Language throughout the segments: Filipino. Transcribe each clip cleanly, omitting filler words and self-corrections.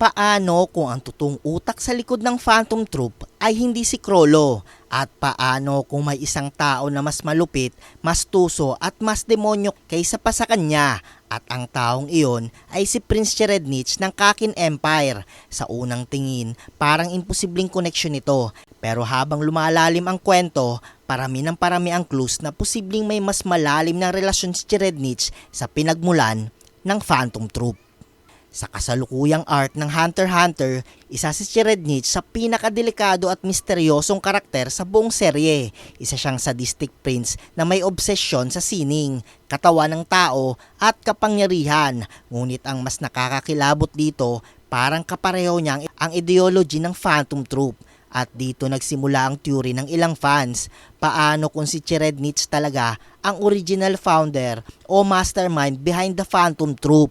Paano kung ang totoong utak sa likod ng Phantom Troop ay hindi si Chrollo? At paano kung may isang tao na mas malupit, mas tuso at mas demonyo kaysa pa sa kanya? At ang taong iyon ay si Prince Cherednich ng Kakin Empire. Sa unang tingin, parang imposibleng koneksyon ito. Pero habang lumalalim ang kwento, parami ang clues na posibleng may mas malalim na relasyon si Cherednich sa pinagmulan ng Phantom Troop. Sa kasalukuyang arc ng Hunter x Hunter, isa si Cherednich sa pinakadelikado at misteryosong karakter sa buong serye. Isa siyang sadistic prince na may obsesyon sa sining, katawan ng tao at kapangyarihan. Ngunit ang mas nakakakilabot dito, parang kapareho niya ang ideology ng Phantom Troop. At dito nagsimula ang theory ng ilang fans. Paano kung si Cherednich talaga ang original founder o mastermind behind the Phantom Troop?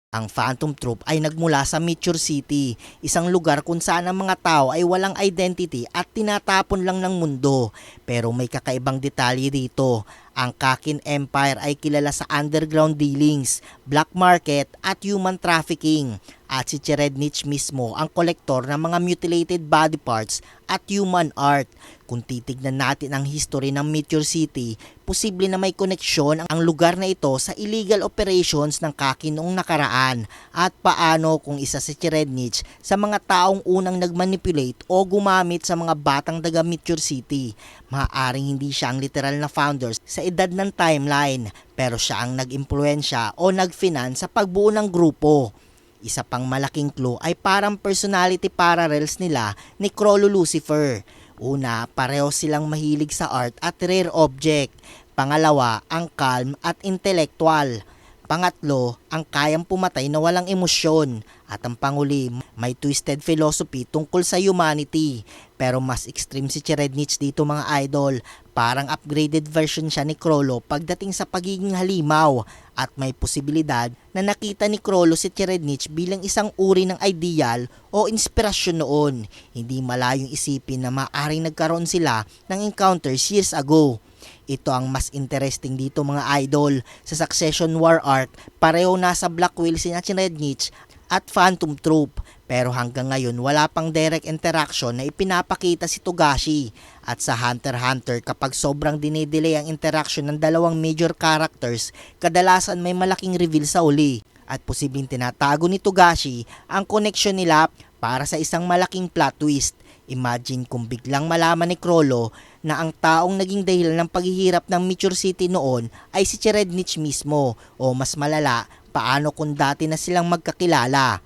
Ang Phantom Troop ay nagmula sa Meteor City, isang lugar kung saan ang mga tao ay walang identity at tinatapon lang ng mundo. Pero may kakaibang detalye dito. Ang Kakin Empire ay kilala sa underground dealings, black market at human trafficking. At si Cherednich mismo ang kolektor ng mga mutilated body parts at human art. Kung titignan natin ang history ng Meteor City, posible na may koneksyon ang lugar na ito sa illegal operations ng Kakin noong nakaraan. At paano kung isa si Cherednich sa mga taong unang nagmanipulate o gumamit sa mga batang taga Meteor City? Maaaring hindi siya ang literal na founders sa edad ng timeline, pero siya ang nag-impluensya o nag-finance sa pagbuo ng grupo. Isa pang malaking clue ay parang personality parallels nila ni Chrollo Lucifer. Una, pareho silang mahilig sa art at rare object. Pangalawa, ang calm at intellectual. Pangatlo, ang kayang pumatay na walang emosyon. At ang panghuli, may twisted philosophy tungkol sa humanity. Pero mas extreme si Cherednich dito mga idol. Parang upgraded version siya ni Chrollo pagdating sa pagiging halimaw. At may posibilidad na nakita ni Chrollo si Cherednich bilang isang uri ng ideal o inspirasyon noon. Hindi malayong isipin na maaaring nagkaroon sila ng encounters years ago. Ito ang mas interesting dito mga idol. Sa Succession War arc, pareho nasa Black Whale si Cherednich at Phantom Troop. Pero hanggang ngayon wala pang direct interaction na ipinapakita si Togashi. At sa Hunter x Hunter, kapag sobrang dinedelay ang interaction ng dalawang major characters, kadalasan may malaking reveal sa uli. At posibleng tinatago ni Togashi ang connection nila para sa isang malaking plot twist. Imagine kung biglang malaman ni Chrollo na ang taong naging dahilan ng paghihirap ng Meteor City noon ay si Cherednich mismo. O mas malala, paano kung dati na silang magkakilala?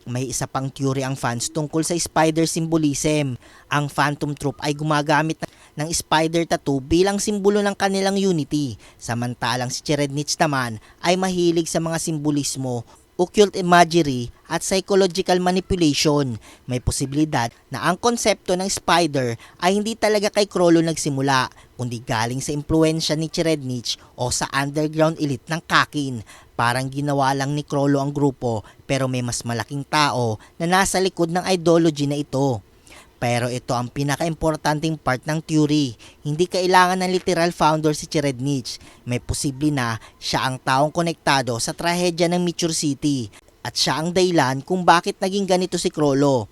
May isa pang theory ang fans tungkol sa spider symbolism. Ang Phantom Troop ay gumagamit ng spider tattoo bilang simbolo ng kanilang unity. Samantalang si Cherednich naman ay mahilig sa mga simbolismo, occult imagery at psychological manipulation. May posibilidad na ang konsepto ng spider ay hindi talaga kay Chrollo nagsimula, kundi galing sa impluensya ni Cherednich o sa underground elite ng Kakin. Parang ginawa lang ni Chrollo ang grupo, pero may mas malaking tao na nasa likod ng ideology na ito. Pero ito ang pinaka-importanting part ng theory. Hindi kailangan ng literal founder si Cherednich. May posible na siya ang taong konektado sa trahedya ng Meteor City. At siya ang dahilan kung bakit naging ganito si Chrollo.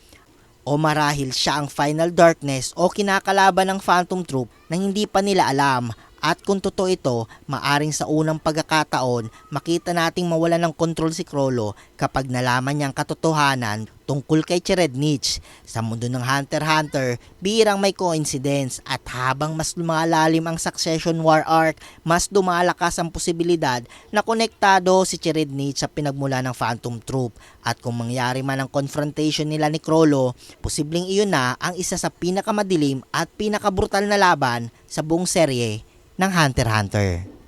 O marahil siya ang final darkness o kinakalaban ng Phantom Troop na hindi pa nila alam. At kung totoo ito, maaring sa unang pagkakataon, makita nating mawala ng kontrol si Chrollo kapag nalaman niya ang katotohanan tungkol kay Cherednich. Sa mundo ng Hunter x Hunter, bihirang may coincidence at habang mas lumalalim ang Succession War arc, mas dumalakas ang posibilidad na konektado si Cherednich sa pinagmula ng Phantom Troop. At kung mangyari man ang confrontation nila ni Chrollo, posibleng iyon na ang isa sa pinakamadilim at pinakabrutal na laban sa buong serye ng Hunter x Hunter.